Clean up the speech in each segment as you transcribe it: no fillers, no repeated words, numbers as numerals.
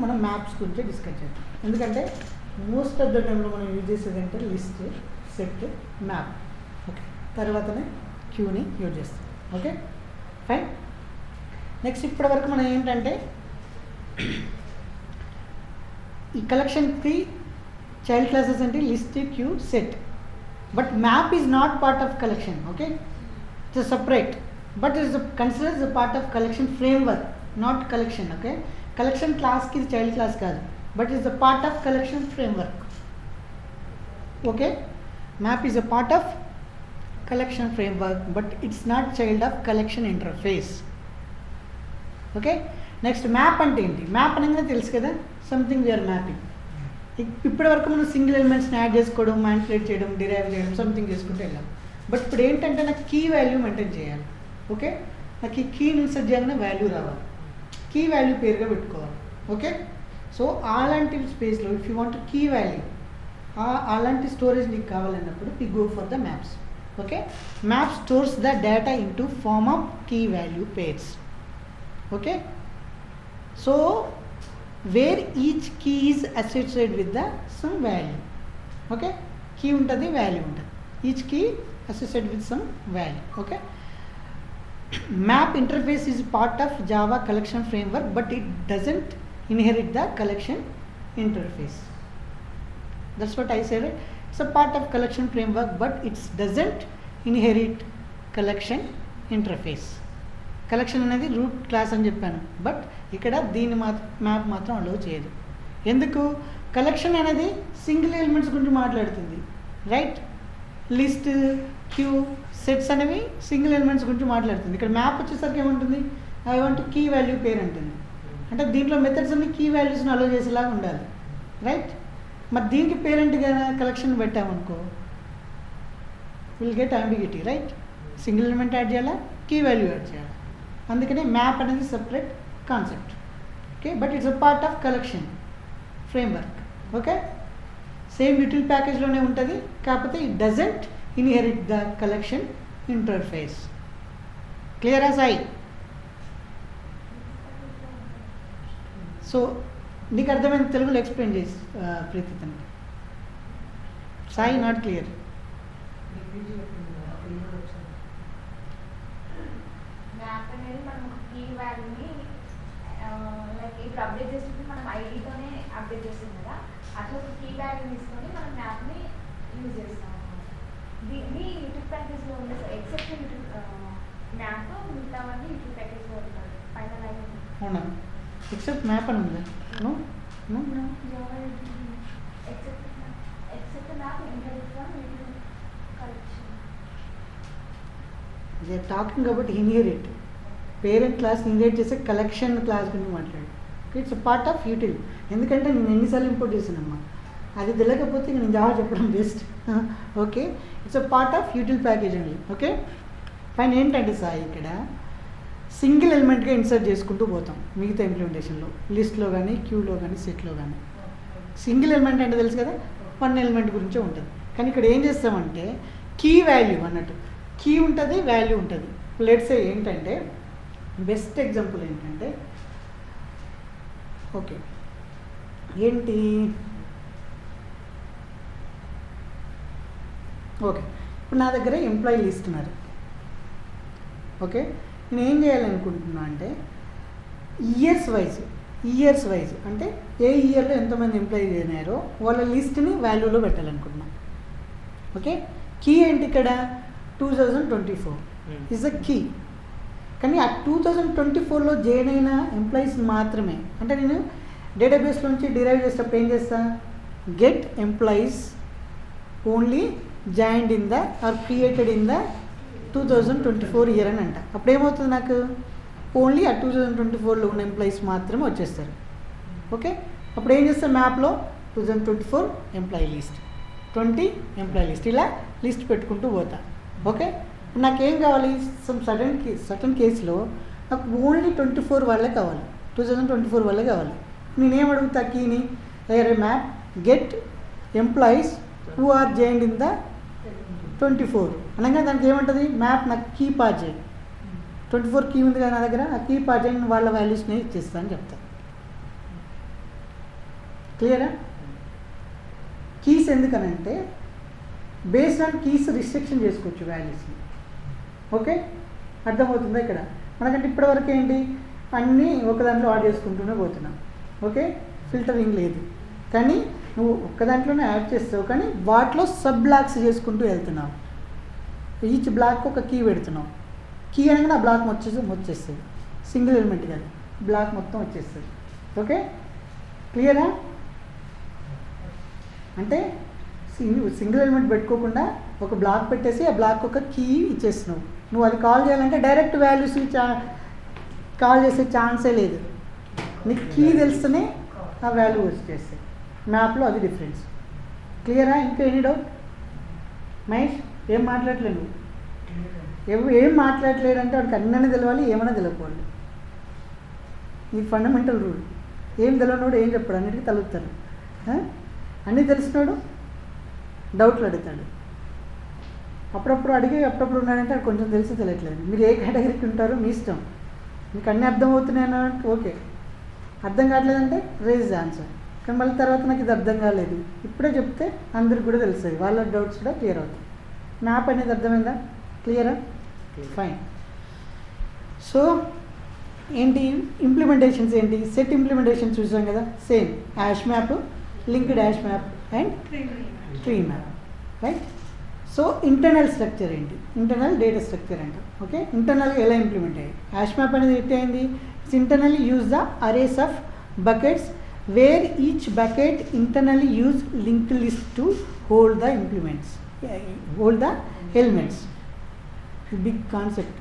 మనం మ్యాప్స్ గురించి డిస్కస్ చేద్దాం. ఎందుకంటే మోస్ట్ ఆఫ్ ద టైంలో మనం యూజ్ చేసేది అంటే లిస్ట్, సెట్, మ్యాప్. ఓకే, తర్వాతనే క్యూని యూజ్ చేస్తాం. Okay fine. నెక్స్ట్ ఇప్పటి వరకు మనం ఏంటంటే ఈ కలెక్షన్కి చైల్డ్ క్లాసెస్ అంటే list, queue, set. But map is not part of collection. Okay, it's separate, but it's considers the part of collection framework, not collection. Okay, collection క్లాస్కి ఇది చైల్డ్ క్లాస్ కాదు, but is the part of collection framework. Okay, map is a part of collection framework, but it's not child of collection interface. Okay, next map అంటే ఏంటి? Map అనగానే తెలుసు కదా, something we are mapping. ఇప్పటి వరకు మనం single ఎలిమెంట్స్ని add చేసుకోవడం, manipulate చేయడం, డిరైవ్ చేయడం, సంథింగ్ చేసుకుంటూ వెళ్ళాం. బట్ ఇప్పుడు ఏంటంటే నాకు కీ వాల్యూ మెయింటైన్ చేయాలి. ఓకే, నాకు ఈ కీని ఇన్సర్ట్ చేయగానే వాల్యూ రావాలి, కీ వాల్యూ పేరుగా పెట్టుకోవాలి. ఓకే, సో అలాంటి స్పేస్లో if you want key value, అలాంటి స్టోరేజ్ నీకు కావాలన్నప్పుడు you go for the maps. Okay, map stores the data into form of key value pairs. Okay, so where each key is associated with the some value. Okay, key untadi, value untadi, each key associated with some value. Okay, map interface is part of Java collection framework, but it doesn't inherit the collection interface. That's what I said. It's a part of collection framework, but it doesn't inherit collection interface. Collection అనేది root class అని చెప్పాను, but ఇక్కడ దీన్ని map మాత్రం అలో చేయదు. ఎందుకు? Collection అనేది single elements గురించి మాట్లాడుతుంది, రైట్? లిస్ట్, క్యూ, సెట్స్ అనేవి సింగిల్ ఎలిమెంట్స్ గురించి మాట్లాడుతుంది. ఇక్కడ మ్యాప్ వచ్చేసరికి ఏముంటుంది? ఐ వాంట్ కీ వాల్యూ పేరు అంటుంది. అంటే దీంట్లో మెథడ్స్ అన్ని కీ వాల్యూస్ని అలో చేసేలాగా ఉండాలి, రైట్? మరి దీనికి పేరెంట్గా కలెక్షన్ పెట్టామనుకో, will get ambiguity, right? Single element add చేయాలా, కీ వాల్యూ యాడ్ చేయాలి. అందుకనే మ్యాప్ అనేది separate concept. Okay, but it's a part of collection framework. Okay, same util ప్యాకేజ్లోనే ఉంటుంది, కాకపోతే it doesn't inherit the collection interface. క్లియరా Sai? So నీకు అర్థమైన తెలుగులో ఎక్స్ప్లెయిన్ చేసి ప్రీతి తనకి. Sai not clear. మ్యాప్ అనేది మనం కీ వాల్యూని లైక్ ఇప్పుడు అప్డేట్ చేస్తుంటే మనం ఐడితోనే అప్డేట్ చేస్తుంది కదా, అట్లా ఒక కీ వాల్యూ తీసుకొని మనం మ్యాప్ని యూజ్ చేస్తాం. దీన్ని యూట్యూబ్ ప్యాకేజ్లో ఉంది సార్, ఎక్సెప్ట్ యూట్యూబ్ మ్యాప్ మిగతావన్నీ యూట్యూబ్ ప్యాకేజ్లో ఉంటారు. ఫైనల్ అయితే అవునా? ఎక్సెప్ట్ మ్యాప్ అని ఉందా? No no no, except map interview from YouTube collection. They are talking about inherit. Parent class inherit చేసే కలెక్షన్ క్లాస్ గురించి మాట్లాడు. It's part of util. ఎందుకంటే నేను ఎన్నిసార్లు ఇంపోర్ట్ చేశానమ్మా, అది తెలియకపోతే నేను జావా చెప్పడం best. Okay, it's a part of util package అండి. Okay fine. ఏంటంటే సార్ ఇక్కడ సింగిల్ ఎలిమెంట్గా ఇన్సర్ట్ చేసుకుంటూ పోతాం మిగతా ఇంప్లిమెంటేషన్లో, లిస్ట్లో కానీ, క్యూలో కానీ, సెట్లో కానీ. సింగిల్ ఎలిమెంట్ అంటే తెలుసు కదా, వన్ ఎలిమెంట్ గురించే ఉంటుంది. కానీ ఇక్కడ ఏం చేస్తామంటే కీ వాల్యూ అన్నట్టు, కీ ఉంటుంది, వాల్యూ ఉంటుంది. లెట్స్ ఏంటంటే బెస్ట్ ఎగ్జాంపుల్ ఏంటంటే, ఓకే ఏంటి, ఓకే ఇప్పుడు నా దగ్గర ఎంప్లాయీ లిస్ట్ ఉన్నారు. ఓకే, నేను ఏం చేయాలనుకుంటున్నా అంటే ఇయర్స్ వైజ్ అంటే ఏ ఇయర్లో ఎంతమంది ఎంప్లాయీ అయినారో వాళ్ళ లిస్ట్ని వాల్యూలో పెట్టాలనుకుంటున్నా. ఓకే, కీ ఏంటి ఇక్కడ? 2024 ఈజ్ అ కీ. కానీ ఆ 2024లో జాయిన్ అయిన ఎంప్లాయీస్ మాత్రమే, అంటే నేను డేటాబేస్ నుంచి డిరైవ్ చేసేటప్పుడు ఏం చేస్తా, get employees only joined in the or created in the 2024 year అని అంట. అప్పుడు ఏమవుతుంది, నాకు ఓన్లీ ఆ 2024లో ఉన్న ఎంప్లాయీస్ మాత్రమే వచ్చేస్తారు. ఓకే, అప్పుడు ఏం చేస్తాను, మ్యాప్లో 2024 ఎంప్లాయీ లిస్ట్, 20 ఎంప్లాయీ లిస్ట్, ఇలా లిస్ట్ పెట్టుకుంటూ పోతా. ఓకే, ఇప్పుడు నాకేం కావాలి, సర్టన్ కేసులో నాకు ఓన్లీ 24 వాళ్ళే కావాలి, 2024 వాళ్ళే కావాలి. నేనేం అడుగుతా కీని, array map get employees who are joined in the 24 అనగా దానికి ఏమంటుంది, మ్యాప్ నాకు కీ పాస్ చేయి, 24 కీ ఉంది కదా నా దగ్గర, ఆ కీ పాస్ చేయండి వాళ్ళ వాల్యూస్ని ఇచ్చేస్తా అని చెప్తాను. క్లియరా? కీస్ ఎందుకనంటే బేస్డ్ ఆన్ కీస్ రిస్ట్రిక్షన్ చేసుకోవచ్చు వాల్యూస్ని. ఓకే, అర్థమవుతుందా? ఇక్కడ మనకంటే ఇప్పటివరకు ఏంటి, అన్నీ ఒక దాంట్లో యాడ్ చేసుకుంటూనే పోతున్నాం. ఓకే, ఫిల్టరింగ్ లేదు. కానీ నువ్వు ఒక్క దాంట్లోనే యాడ్ చేస్తావు, కానీ వాటిలో సబ్ బ్లాక్స్ చేసుకుంటూ వెళ్తున్నావు. ఈచ్ బ్లాక్ ఒక కీ పెడుతున్నావు. కీ అనగానే ఆ బ్లాక్ వచ్చేస్తుంది. సింగిల్ ఎలిమెంట్ కాదు, బ్లాక్ మొత్తం వచ్చేస్తుంది. ఓకే, క్లియరా? అంటే సింగిల్ ఎలిమెంట్ పెట్టుకోకుండా ఒక బ్లాక్ పెట్టేసి ఆ బ్లాక్ ఒక కీ ఇచ్చేస్తున్నావు. నువ్వు అది కాల్ చేయాలంటే డైరెక్ట్ వాల్యూస్ కాల్ చేసే ఛాన్సే లేదు. నీకు కీ తెలిస్తేనే ఆ వాల్యూ వచ్చేస్తాయి. మ్యాప్లో అది డిఫరెన్స్. క్లియరా? ఇంకా ఎనీ డౌట్? మహేష్ ఏం మాట్లాడలేదు? ఏం మాట్లాడలేడు అంటే వాడికి అన్నీ తెలవాలి, ఏమైనా తెలియకూడదు. ఇది ఫండమెంటల్ రూల్. ఏం తెలియనోడు ఏం చెప్పాడు, అన్నిటికీ తలుపుతాడు. అన్నీ తెలిసినోడు డౌట్లు అడుగుతాడు. అప్పుడప్పుడు అడిగి అప్పుడప్పుడు ఉన్నాడంటే అది కొంచెం తెలిసి తెలియట్లేదు. మీరు ఏ కేటగిరీకి ఉంటారో మీ ఇష్టం. మీకు అన్నీ అర్థమవుతున్నాయి అన్నట్టు ఓకే, అర్థం కావట్లేదంటే రేజ్ ద ఆన్సర్. కానీ మళ్ళీ తర్వాత నాకు ఇది అర్థం కాలేదు, ఇప్పుడే చెప్తే అందరికి కూడా తెలుస్తుంది, వాళ్ళ డౌట్స్ కూడా క్లియర్ అవుతాయి. మ్యాప్ అనేది అర్థమైందా? క్లియరా? ఫైన్. సో ఏంటి ఇంప్లిమెంటేషన్స్ ఏంటి? సెట్ ఇంప్లిమెంటేషన్ చూసాం కదా, same hash map, linked hash map and tree map, right? So internal structure ఏంటి? ఇంటర్నల్ డేటా స్ట్రక్చర్ అంట. ఓకే, ఇంటర్నల్గా ఎలా ఇంప్లిమెంట్ అయ్యాయి? హ్యాష్ మ్యాప్ అనేది ఎట్ అయింది? It's internally use the arrays of buckets where each bucket internally use link list to hold the implements, hold the elements. Big concept.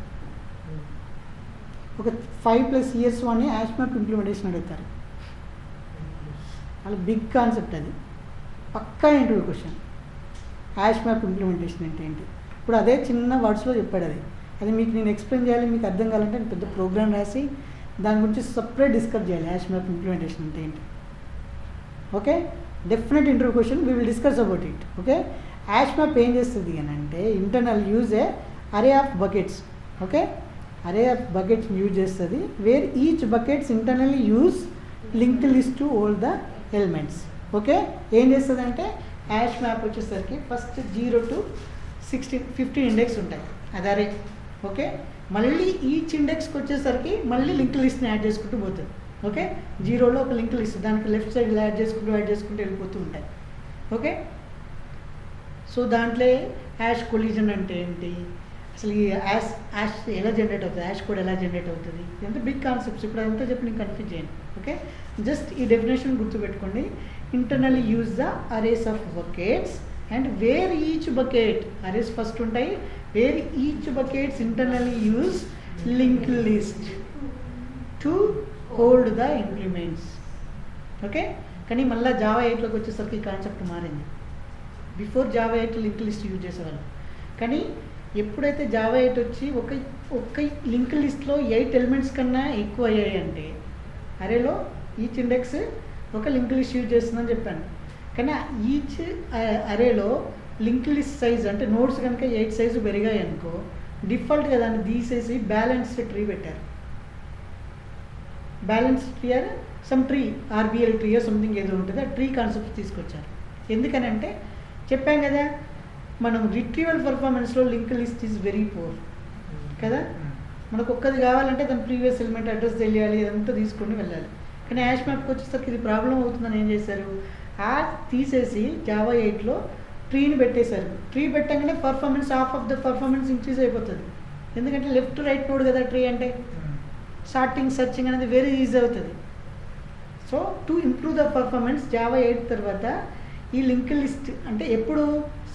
ఒక 5+ years అని hash map implementation అడుగుతారు. వాళ్ళ బిగ్ కాన్సెప్ట్ అది, పక్కా interview question. Hash map implementation అంటే ఏంటి? ఇప్పుడు అదే చిన్న వర్డ్స్లో చెప్పాడు. అది మీకు నేను ఎక్స్ప్లెయిన్ చేయాలి, మీకు అర్థం కావాలంటే నేను పెద్ద ప్రోగ్రామ్ రాసి దాని గురించి సపరేట్ డిస్కస్ చేయాలి. హ్యాష్ మ్యాప్ ఇంప్లిమెంటేషన్ అంటే ఏంటి? Okay, definite interview question, we will discuss about it. Okay, hash map ఏం చేస్తుంది అని అంటే internal use a array of buckets. Okay, array of buckets use చేస్తుంది where each buckets internally use link list to hold the elements. Okay, ఏం చేస్తుంది అంటే hash map వచ్చేసరికి first 0 to 16, 15 index ఉంటాయి, అది అరే. ఓకే, మళ్ళీ ఈచ్ ఇండెక్స్కి వచ్చేసరికి మళ్ళీ లింక్ లిస్ట్ని యాడ్ చేసుకుంటూ పోతుంది. ఓకే, 0లో ఒక లింక్ లిస్ట్, దానికి లెఫ్ట్ సైడ్ యాడ్ చేసుకుంటూ వెళ్ళిపోతూ ఉంటాయి. ఓకే, సో దాంట్లో హ్యాష్ కొలిజన్ అంటే ఏంటి, అసలు ఈ హ్యాష్ ఎలా జనరేట్ అవుతుంది, హ్యాష్ కోడ్ ఎలా జనరేట్ అవుతుంది, ఇదంతా బిగ్ కాన్సెప్ట్స్. ఇప్పుడు అదంతా చెప్పి నేను కన్ఫ్యూజ్ చేయండి. ఓకే, జస్ట్ ఈ డెఫినేషన్ గుర్తుపెట్టుకోండి. Internally use the arrays of buckets and where each bucket, arrays first ఉంటాయి, where each buckets internally use link list to hold the implements. Okay, కానీ మళ్ళీ జావా 8లోకి వచ్చేసరికి ఈ కాన్సెప్ట్ మారింది. Before Java 8 link list use చేసేవాళ్ళు, కానీ ఎప్పుడైతే జావా 8 వచ్చి ఒక లింక్ లిస్ట్లో 8 ఎలిమెంట్స్ కన్నా ఎక్కువ అయ్యాయి అంటే అరేలో ఈచ్ ఇండెక్స్ ఒక లింక్ లిస్ట్ యూజ్ చేస్తుందని చెప్పాను. కానీ ఈచ్ అరేలో లింక్ లిస్ట్ సైజ్ అంటే నోట్స్ కనుక 8 సైజు పెరిగాయి అనుకో, డిఫాల్ట్గా దాన్ని తీసేసి బ్యాలెన్స్డ్ ట్రీ పెట్టారు. Balanced tree or some tree, RBL tree something ఏదో ఉంటుంది, ఆ ట్రీ కాన్సెప్ట్ తీసుకొచ్చారు. ఎందుకనంటే చెప్పాం కదా, మనం రిట్రీవల్ పర్ఫార్మెన్స్లో link list is very poor కదా. మనకు ఒక్కది కావాలంటే దాని ప్రీవియస్ ఎలిమెంట్ అడ్రస్ తెలియాలి, అదంతా తీసుకొని వెళ్ళాలి. కానీ హ్యాష్ మ్యాప్కి వచ్చేసరికి ఇది ప్రాబ్లం అవుతుందని ఏం చేశారు, ఆ తీసేసి జావా 8లో ట్రీని పెట్టేశారు. ట్రీ పెట్టగానే performance half of the performance increase అయిపోతుంది. ఎందుకంటే లెఫ్ట్ రైట్ నోడ్ కదా ట్రీ అంటే, సార్టింగ్ సర్చింగ్ అనేది వెరీ ఈజీ అవుతుంది. So to improve the performance Java 8 తర్వాత ఈ లింక్ లిస్ట్ అంటే ఎప్పుడు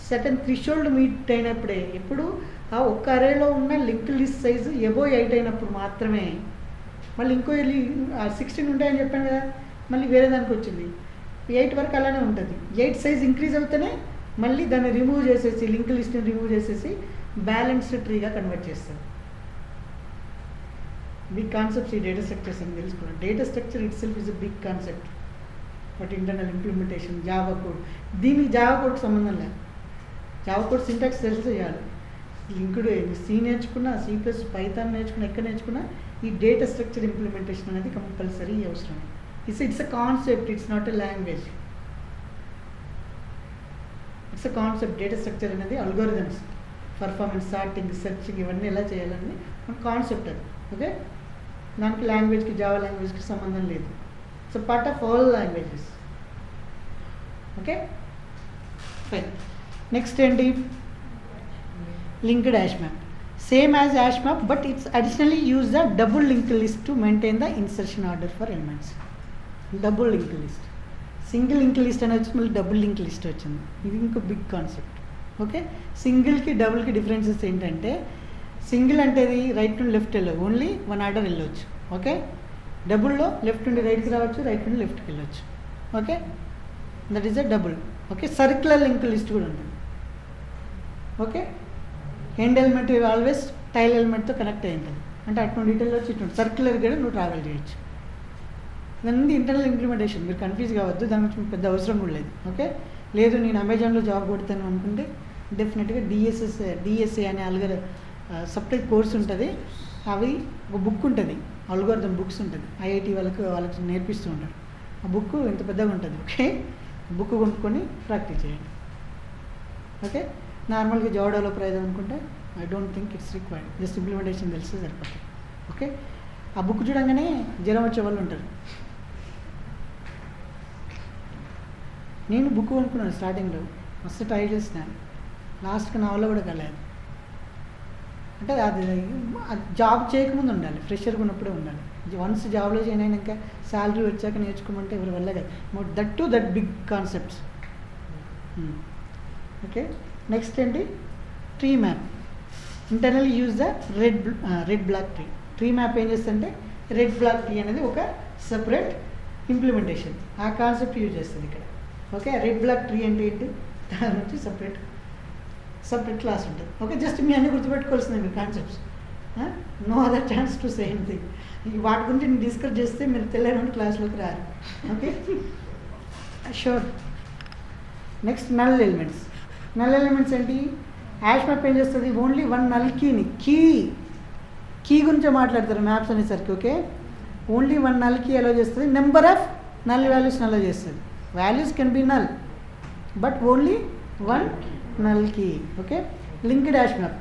సర్టన్ థ్రెషోల్డ్ మీట్ అయినప్పుడే, ఎప్పుడు ఆ ఒక్క అరేలో ఉన్న లింక్ లిస్ట్ సైజు ఎబో 8 అయినప్పుడు మాత్రమే. మళ్ళీ ఇంకో 16 ఉంటాయని చెప్పాను కదా, మళ్ళీ వేరే దానికి వచ్చింది 8 వరకు అలానే ఉంటుంది. 8 సైజ్ ఇంక్రీజ్ అవుతూనే మళ్ళీ దాన్ని రిమూవ్ చేసేసి లింక్ లిస్ట్ని రిమూవ్ చేసేసి బ్యాలెన్స్డ్ ట్రీగా కన్వర్ట్ చేస్తారు. బిగ్ కాన్సెప్ట్స్ ఈ డేటా స్ట్రక్చర్స్ అని తెలుసుకోండి. Data structure itself is a big concept, but internal implementation Java code, దీనికి జావా కోడ్కి సంబంధం లేదు. జావా కోడ్ సింటాక్స్ తెలిసి చేయాలి. లింక్డ్ సి నేర్చుకున్నా, C++, పైథాన్ నేర్చుకున్నా, ఎక్కడ నేర్చుకున్నా ఈ డేటా స్ట్రక్చర్ ఇంప్లిమెంటేషన్ అనేది కంపల్సరీ అవసరం. It's a concept, it's not a language. It's a concept. Data structure అనేది algorithms, performance, sorting, searching ఇవన్నీ ఎలా చేయాలని మన కాన్సెప్ట్ అది. ఓకే, దానికి లాంగ్వేజ్కి జావా లాంగ్వేజ్కి సంబంధం లేదు. It's a part of all languages. Okay fine. Next ఏంటి? Linked hash map. Same as hash map, but it's additionally use the double link list to maintain the insertion order for elements. Double link list, single link list అని వచ్చి మళ్ళీ double link list వచ్చింది. ఇది ఇంకో big concept. Okay, సింగిల్కి డబుల్కి differences ఏంటంటే, single అంటే రైట్ నుండి లెఫ్ట్ వెళ్ళవు, ఓన్లీ వన్ ఆర్డర్ వెళ్ళవచ్చు. ఓకే, డబుల్లో లెఫ్ట్ నుండి రైట్కి రావచ్చు, రైట్ నుండి లెఫ్ట్కి వెళ్ళవచ్చు. Okay, that is a double. Okay, circular link list కూడా ఉంటుంది. Okay, end element always tail ఎలిమెంట్తో కనెక్ట్ అయి ఉంటుంది. అంటే అటు నుండి ఇటల్లో వచ్చి ఇటు సర్క్యులర్ కూడా నువ్వు ట్రావెల్ చేయొచ్చు. దాని ఇంటర్నల్ ఇంప్లిమెంటేషన్, మీరు కన్ఫ్యూజ్ కావద్దు, దాని గురించి మీకు పెద్ద అవసరం కూడా లేదు. ఓకే, లేదు నేను అమెజాన్లో జాబ్ కొడతాను అనుకుంటే డెఫినెట్గా డిఎస్ఏ అనే సపరేట్ కోర్స్ ఉంటుంది. అవి ఒక బుక్ ఉంటుంది, అల్గోరిథం బుక్స్ ఉంటుంది, ఐఐటి వాళ్ళకి నేర్పిస్తూ ఉంటారు. ఆ బుక్ ఇంత పెద్దగా ఉంటుంది. ఓకే, బుక్ కొనుక్కొని ప్రాక్టీస్ చేయండి. ఓకే, నార్మల్గా జాబ్ డెవలపర్ అయ్యేది అనుకుంటే I don't think it's required, just implementation తెలిస్తే సరిపోతుంది. ఓకే, ఆ బుక్ చూడంగానే జ్వరం వచ్చే వాళ్ళు ఉంటారు. నేను బుక్ కొనుక్కున్నాను స్టార్టింగ్లో, మస్తు ట్రై చేసినాను, లాస్ట్కి నా వల్ల కూడా కలేదు. అంటే అది జాబ్ చేయకముందు ఉండాలి, ఫ్రెషర్గా ఉన్నప్పుడే ఉండాలి. వన్స్ జాబ్లో జాయిన్ అయినాక శాలరీ వచ్చాక నేర్చుకోమంటే ఎవరి వల్ల కాదు. That big concepts. Okay, next ఏంటి? Tree map. Internal use the red black tree. Tree map ఏం చేస్తుందంటే, రెడ్ బ్లాక్ ట్రీ అనేది ఒక సపరేట్ ఇంప్లిమెంటేషన్, ఆ కాన్సెప్ట్ యూజ్ చేస్తుంది ఇక్కడ. ఓకే, రెడ్ బ్లాక్ ట్రీ అంటే ఏంటి? దాని నుంచి సపరేట్ క్లాస్ ఉంటుంది. ఓకే, జస్ట్ మీ అన్ని గుర్తుపెట్టుకోవాల్సింది మీరు concepts. No other chance to say anything. వాటి గురించి నేను డిస్కస్ చేస్తే మీరు తెలియని క్లాస్లోకి రారు. Okay, sure. Next null elements. Null elements ఏంటి? హ్యాష్ మ్యాప్ ఏం చేస్తుంది? ఓన్లీ వన్ నల్ కీని, కీ గురించే మాట్లాడతారు మ్యాప్స్ అనేసరికి. Okay, only one null key allow చేస్తుంది. నెంబర్ ఆఫ్ నల్ వాల్యూస్ని అలో చేస్తుంది. Values can be null, but only one null key. Okay, linked hash map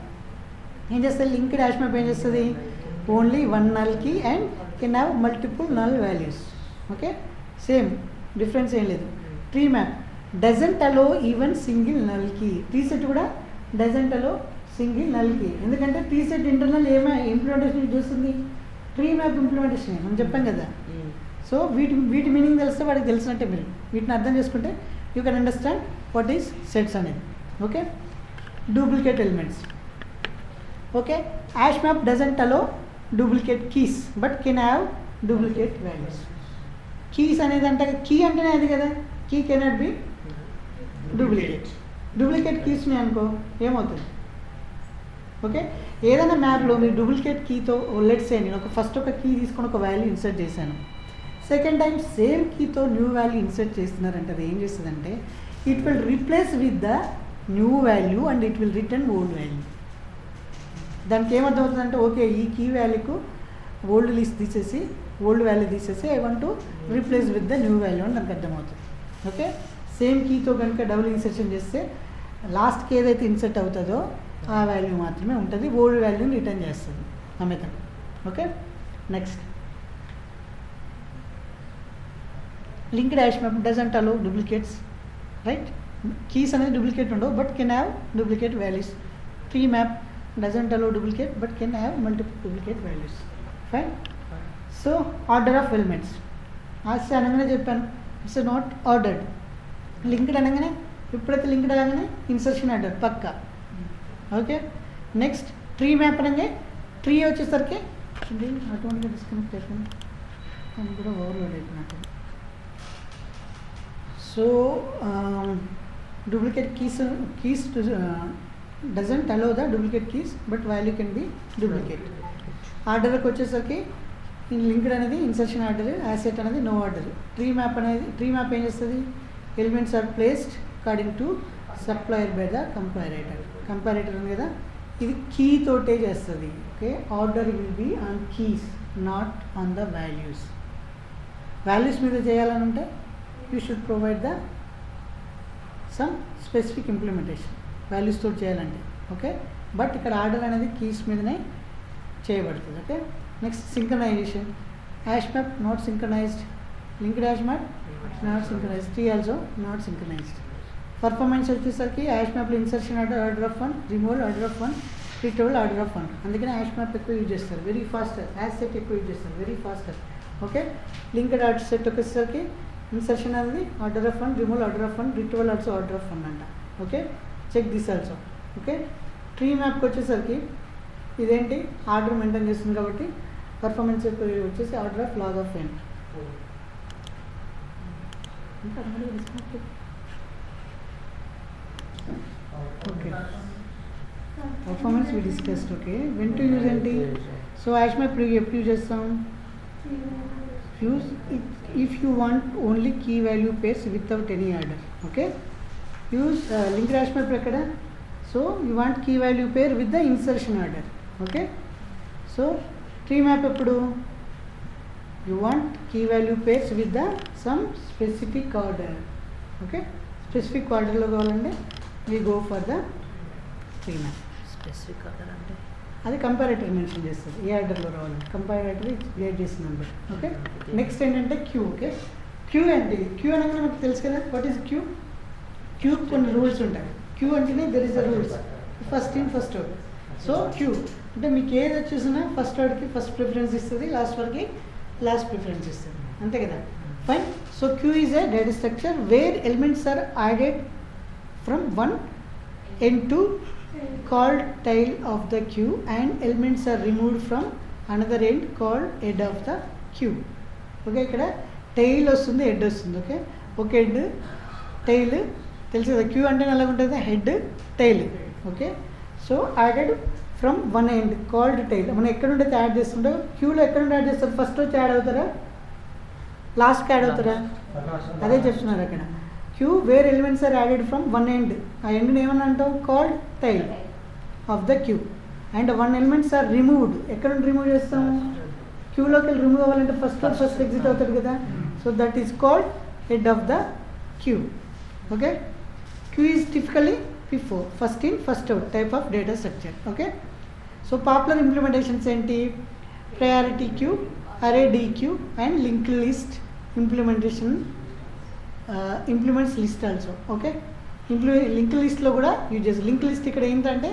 ఏం చేస్తుంది? లింక్డ్ హ్యాష్ మ్యాప్ ఏం చేస్తుంది? Only one null key and can have multiple null values. Okay, same difference ఏం లేదు. Tree map doesn't allow even single null key. Tree set కూడా doesn't allow single null key. ఎందుకంటే tree set internal implementation చేస్తుంది, tree map implementation మనం చెప్పాం కదా. So వీటి meaning తెలిస్తే వాడికి తెలిసినట్టే. మీరు వీటిని అర్థం చేసుకుంటే you can understand what is sets అనేది. Okay, duplicate elements. Okay, hash map doesn't allow duplicate keys but can have duplicate values. Keys అనేది అంటే కీ అంటేనే అది కదా, కీ కెనాట్ బి డూప్లికేట్ కీస్ని అనుకో ఏమవుతుంది? ఓకే, ఏదైనా మ్యాప్లో మీరు డూప్లికేట్ కీతో లెట్స్ సే నేను ఫస్ట్ ఒక కీ తీసుకొని ఒక వాల్యూ ఇన్సర్ట్ చేశాను, సెకండ్ టైం సేమ్ కీతో న్యూ వాల్యూ ఇన్సర్ట్ చేస్తున్నారంటే అది ఏం చేస్తుందంటే it will replace with the new value and it will return old value. దానికి ఏమర్థమవుతుందంటే, ఓకే ఈ కీ వాల్యూకు ఓల్డ్ లిస్ట్ తీసేసి ఓల్డ్ వాల్యూ తీసేసి I want to replace with the new value అని దానికి అర్థమవుతుంది. ఓకే, సేమ్ కీతో కనుక డబుల్ ఇన్సర్షన్ చేస్తే లాస్ట్కి ఏదైతే ఇన్సర్ట్ అవుతుందో ఆ వాల్యూ మాత్రమే ఉంటుంది, ఓల్డ్ వాల్యూని రిటర్న్ చేస్తుంది ఆ method. Okay, next linked hash map doesn't allow duplicates. Right, keys అనేది డూప్లికేట్ ఉండవు but can have duplicate values. Tree map doesn't allow duplicate but can have multiple duplicate values. Fine. So order of elements as అనగానే చెప్పాను, it's not ordered. Linked అనగానే ఎప్పుడైతే linked అనగానే insertion order పక్కా. Okay, next tree map అనగా tree వచ్చేసరికి అటువంటిగా disconnect అయిపోయింది, అది కూడా ఓవర్లోడ్ అయిపోయినట్టు. So duplicate keys doesn't allow the duplicate keys but value can be duplicate. ఆర్డర్కి వచ్చేసరికి లింక్డ్ అనేది ఇన్సర్షన్ ఆర్డర్, యాసెట్ అనేది నో ఆర్డర్. ట్రీ మ్యాప్ ఏం చేస్తుంది? Elements are placed according to supplier by the comparator ఉంది కదా, ఇది కీ తోటే చేస్తుంది. Okay, order will be on keys not on the values. Values మీద చేయాలని ఉంటే you should provide the some specific implementation values తోటి చేయాలంటే ఓకే. బట్ ఇక్కడ ఆర్డర్ అనేది కీస్ మీదనే చేయబడుతుంది okay. Next synchronisation, hash map not synchronised, linked hash map not synchronized, tree also not synchronized. Performance వచ్చేసరికి హ్యాష్ మ్యాప్లో insertion order of 1, removal order of 1, retrieval order of 1. అందుకని hash map ఎక్కువ use చేస్తారు, very faster. Hash set ఎక్కువ use చేస్తారు, very faster okay. Linked order set వచ్చేసరికి insertion అనేది order of 1, removal order of 1, retrieval also order of 1 అంట okay. Check this also okay. Tree మ్యాప్కి వచ్చేసరికి ఇదేంటి ఆర్డర్ మెయింటైన్ చేస్తుంది కాబట్టి పర్ఫార్మెన్స్ వచ్చేసి order of log of n. Okay performance we discussed okay. When to use ఏంటి, so hash map ఎప్పుడు use చేస్తాం, use if you want only key value pairs without any order okay. Use link hash map ఎక్కడ, so you want key value pair with the insertion order okay. So tree map ఎప్పుడు, you want key value pairs with the some specific order okay. Specific ఆర్డర్లో కావాలంటే we go for the tree map. Specific order అంటే అది comparator mention చేస్తుంది, ఏ ఆర్డర్లో రావాలంటే comparator create చేసిన నెంబర్ ఓకే. నెక్స్ట్ ఏంటంటే క్యూ ఓకే. క్యూ ఏంటి, క్యూ అనగానే మనకు తెలుసు కదా వాట్ ఈస్ క్యూ. క్యూ కొన్ని రూల్స్ ఉంటాయి, క్యూ అంటేనే there is a rules, first in first out. So queue అంటే మీకు ఏది వచ్చేసినా ఫస్ట్ అవుట్కి ఫస్ట్ ప్రిఫరెన్స్ ఇస్తుంది, లాస్ట్ వరకు లాస్ట్ ప్రిఫరెన్స్ ఇస్తుంది అంతే కదా fine. So queue is a data structure where elements are added from one end to called tail of the queue and elements are removed from another end called head of the queue okay. ఇక్కడ tail వస్తుంది, head వస్తుంది okay. ఒక head tail తెలుసు కదా, queue అంటే అలాగ ఉంటుంది, head tail okay. So added from one end called tail. మనం ఎక్కడ ఉంటే యాడ్ చేస్తుంటాం, క్యూలో ఎక్కడ ఉంటే యాడ్ చేస్తారు, ఫస్ట్ వచ్చి యాడ్ అవుతారా లాస్ట్కి యాడ్ అవుతారా, అదే చెప్తున్నారు అక్కడ. Queue where elements are added from one end, ఆ ఎండ్ని ఏమన్నా అంటావు called tail of the queue. And one elements are removed, ఎక్కడ నుండి రిమూవ్ చేస్తాము, క్యూలోకి వెళ్ళి రిమూవ్ అవ్వాలంటే ఫస్ట్ ఎగ్జిట్ అవుతాడు కదా, so that is called head of the queue okay. Queue is typically FIFO, first in first out type of data structure okay. So popular implementations ఏంటి, priority queue, array DQ and link list implementation, implements list also okay. Link లిస్ట్లో కూడా use చేస్తాం. Link list ఇక్కడ ఏంటంటే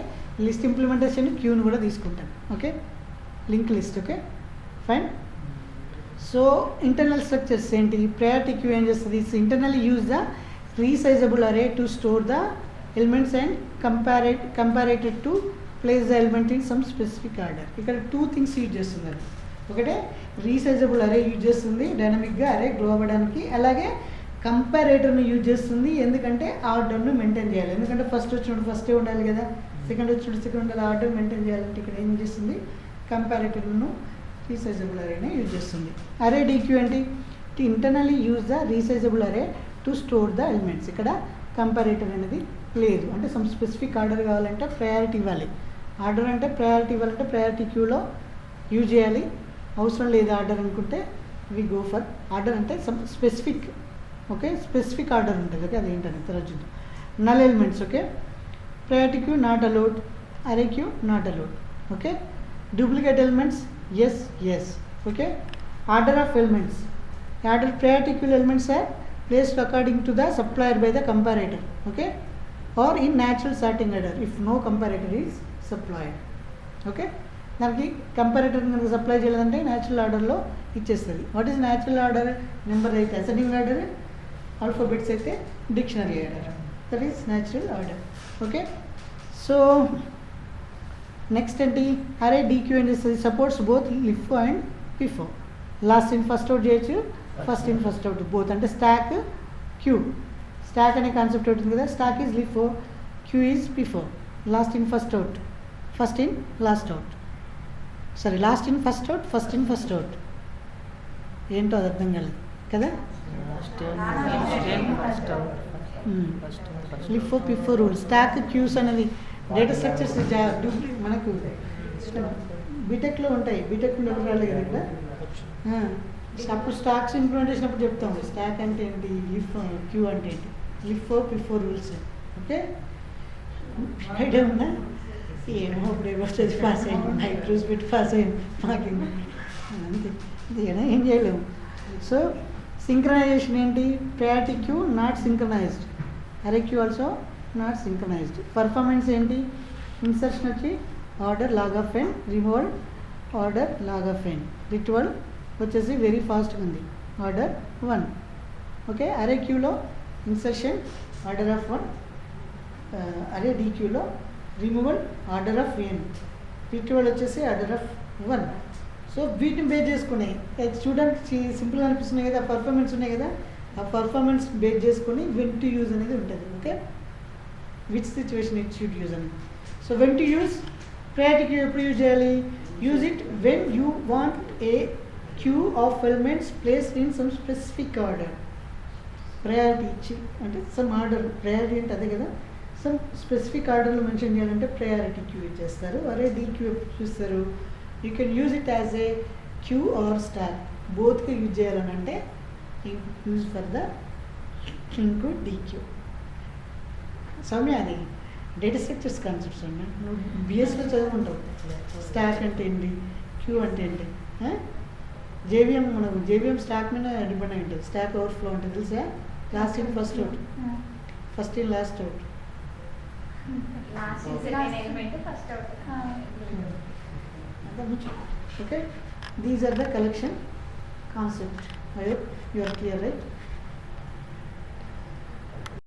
list implementation క్యూని కూడా తీసుకుంటాం okay. Link list okay fine. So internal structures ఏంటి, ప్రయారిటీ క్యూ ఏం చేస్తుంది, internally use the resizable array to store the elements and comparator to place the element in some specific order. ఇక్కడ 2 things use చేస్తుంది అది ఒకటే, రీసైజబుల్ అరే use చేస్తుంది డైనమిక్గా అరే గ్రో అవ్వడానికి, అలాగే కంపారేటర్ని యూజ్ చేస్తుంది ఎందుకంటే ఆర్డర్ను మెయింటైన్ చేయాలి, ఎందుకంటే ఫస్ట్ వచ్చినప్పుడు ఫస్టే ఉండాలి కదా, సెకండ్ వచ్చినప్పుడు సెకండ్ ఉండాలి, ఆర్డర్ మెయింటైన్ చేయాలంటే ఇక్కడ ఏం చేస్తుంది కంపారేటర్ను రీసైజబుల్ అరేనే యూజ్ చేస్తుంది. అరే DQ ఏంటి, internally use the resizable array to store the elements. ఇక్కడ కంపారేటర్ అనేది లేదు, అంటే సమ్ స్పెసిఫిక్ ఆర్డర్ కావాలంటే ప్రయారిటీ ఇవ్వాలి. ఆర్డర్ అంటే ప్రయారిటీ ఇవ్వాలంటే ప్రయారిటీ క్యూలో యూజ్ చేయాలి, అవసరం లేదు ఆర్డర్ అనుకుంటే వి గో ఫర్ ఆర్డర్ అంటే some specific okay. Specific order ఉంటుంది ఓకే, అదేంటని తర్వాత చూద్దాం. Null elements okay, priority queue not allowed, array queue not allowed okay. Duplicate elements yes okay. Order of elements, order priority queue elements are placed according to the supplier by the comparator okay, or in natural sorting order if no comparator is supplied okay. దానికి comparator కనుక supply చేయాలంటే natural ఆర్డర్లో ఇచ్చేస్తుంది. What is natural order, number అయితే ascending order, alphabets అయితే dictionary order, that is natural order okay. So next ఏంటి, array DQ ఏం చేస్తుంది, supports both LIFO and FIFO. Last in first out చేయొచ్చు, first in first out both, అంటే stack queue, stock అనే concept ఉంటుంది కదా, stack is LIFO, queue is FIFO. Last in first out, first in last out, sorry last in first out, first in first out, ఏంటో అది అర్థం కాలేదు కదా. LIFO FIFO rule, stack queues అనేవి data structures మనకు బీటెక్లో ఉంటాయి, బీటెక్లో రాలేదు కదా ఇక్కడ. అప్పుడు స్టాక్స్ ఇంప్లిమెంట్ చేసినప్పుడు చెప్తాం స్టాక్ అంటే ఏంటి, లిఫ్ క్యూ అంటే ఏంటి, lift before rules. Okay, idea ఉందా? ఏమో అప్పుడు ఏమో చదివి పాస్ అయ్యింది, నైట్ రూల్స్ పెట్టి పాస్ అయ్యింది మాకు అంతే. ఇది ఏం చేయలేము. సో సింక్రనైజేషన్ ఏంటి, priority queue not synchronized, array queue also not synchronized. Performance ఏంటి, ఇన్సర్షన్ వచ్చి order log of n, removal order log of n, retrieval వచ్చేసి వెరీ ఫాస్ట్గా ఉంది ఆర్డర్ 1. ఓకే, అరే క్యూలో ఇన్సర్షన్ ఆర్డర్ ఆఫ్ 1, అరే డీక్యూలో removal order of n, retrieval వచ్చేసి order of 1. So వీటిని బేస్ చేసుకుని చూడడానికి సింపుల్గా అనిపిస్తున్నాయి కదా, పర్ఫార్మెన్స్ ఉన్నాయి కదా, ఆ పర్ఫార్మెన్స్ బేస్ చేసుకొని వెన్ టు యూజ్ అనేది ఉంటుంది. Okay, which situation it should use అని. So when to use, priority queue ఎప్పుడు యూజ్ చేయాలి, use it when you want a queue of elements placed in some specific order. Priority ఇచ్చి అంటే some order, priority అంటే అదే కదా, some specific ఆర్డర్లో mention చేయాలంటే ప్రయారిటీ క్యూ ఇచ్చేస్తారు. అరే డీ క్యూ ఎప్పుడు చూస్తారు, you can use it as a queue or stack, బోత్గా యూజ్ చేయాలని అంటే use for the include D queue. Soumya అది డేటా స్ట్రక్చర్స్ కాన్సెప్ట్స్ అన్నా, నువ్వు బిఎస్లో చదువుకుంటావు. స్టాక్ అంటే ఏంటి, క్యూ అంటే ఏంటి, జేవిఎం, మనకు జేవిఎం స్టాక్ మీద డిపెండ్ అయి ఉంటుంది. స్టాక్ ఓవర్ఫ్లో ఉంటుంది తెలుసా, last in first out, first in last out. Last second element first out. Okay, these are the collection concept. I hope you are clear, right?